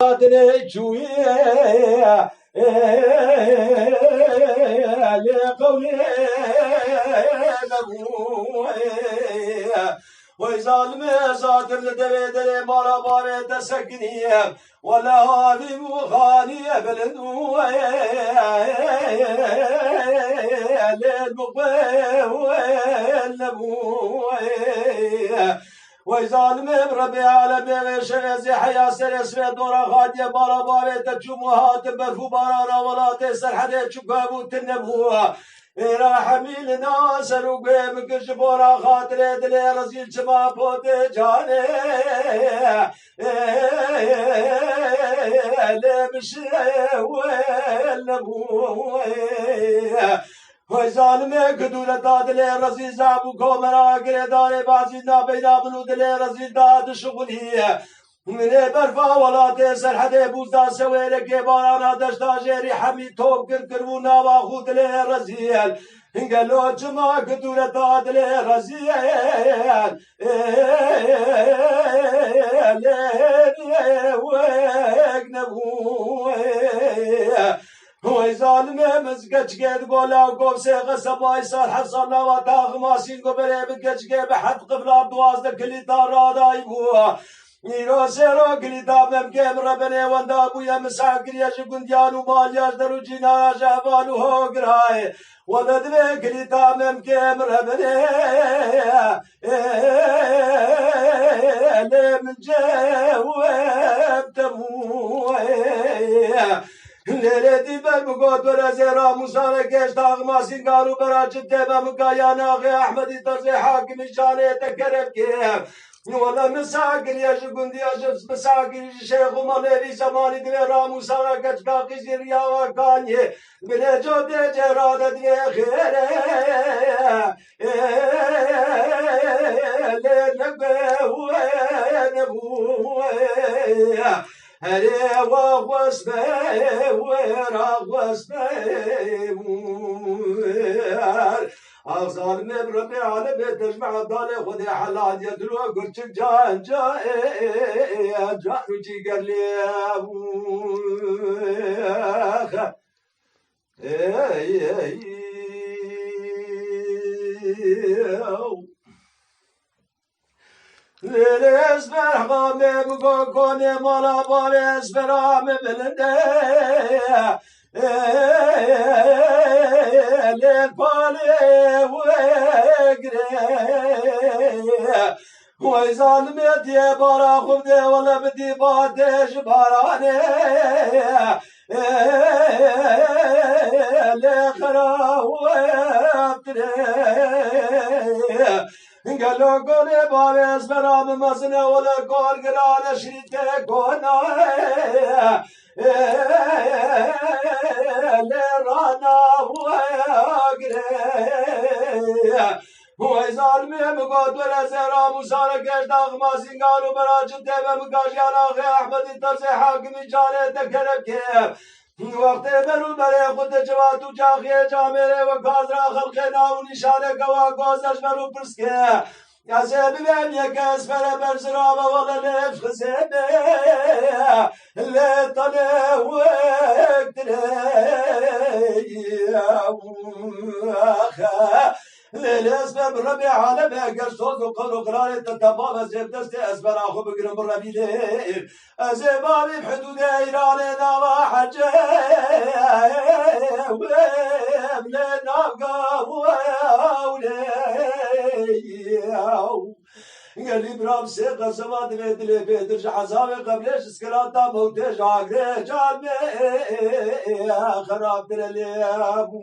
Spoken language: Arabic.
دادني جويه لقولي نبويه ويظالم زاتر لدبيدري مالا باري تسكنيه ولا هذي مخانيه بلدويه للمقبويه النبويه ويظالم ربي على بيغي شغزي حيا سرسوي دورا خادية بارا باري تجمعات برفو بارانا ولا تسر حدي شكابو تنبوها إيرا حميل ناصر وقيم كش بورا خاطري دلي رزيل شما بوتي جاني لمشي والنبوه وی ظالمه کدوله دادله رزیل زابو کومرا گرداره بازی نابینا بلو دله رزیل داد شغلیه منه برفا ولاته سرحده بوزدا سویره که بارانا دشتا جری حمی توب کرو ناوا خودله رزیل انگلو جما کدوله دادله رزیل وی ظالمه مزگچ گد گولا گوب سیغ سبای سال حفظان و تاغ ماسین گو بره بگچ گه به حد قبلاب دوازده کلیتا رادای بوا نیرو سیرو کلیتا ممکم ربنه وندا بویا مساکریش گندیانو مالیاش درو جینا جابانو هو گرای ولدوه کلیتا ممکم ربنه لمن جواب تموه ليلتي بالمقود برزيرا موسى كيش تاغما سنقارو براجب تيبا مقايا ناغي احمدي ترزي حاكم الشاني تكرب كيف ولا مساكن يا شكون دي اشف مساكن شيخ ومالي زماني دي رامو سارا كتش باقي زيريا وكاني بلا جو دي جرادة دي خير لنبوه نبوه هري وغوصبه ورغوصبه أغزار نبربي على بيت تجمع الضالي خذي حلال يدلو قرشك جان وجي قال لي للاسبر غامي بقوني مالا باري اسبر عامي بلنده للبالي وقري وي ظالمت يا بارا خبدي ولا بدي بادش باراني لخرا وابتري قالوا قولي باريس برام مزنة ولا قول قرانة شريتة قونا لرانا وقري وی ظالمی مقاد برزیرا موسار کش داغما سنگارو براجب دیبه مقاجیان آخی احمدی ترز حاکمی جانه تکرب که وقت برو برای خود جواتو جاخی جامره و کازرا خلق ناو نشانه گوا گازش برو پرسکه یا سبی بیم یک اسفر برزرا و وغل لفخ سبی لطنه وقتره للاسباب ربي عالم اگر صوت وقل وقرار تتباب ازيب دست اسبر اخو بقرم بالربي ليه ازيبابي بحدود ايران ناوا حجي وملنا بقاولي قال لي برام سيقا سماد بيدلي بيدرج عزاوي قبلش سكراتا موتش عقري جالمي خراب درلي ابو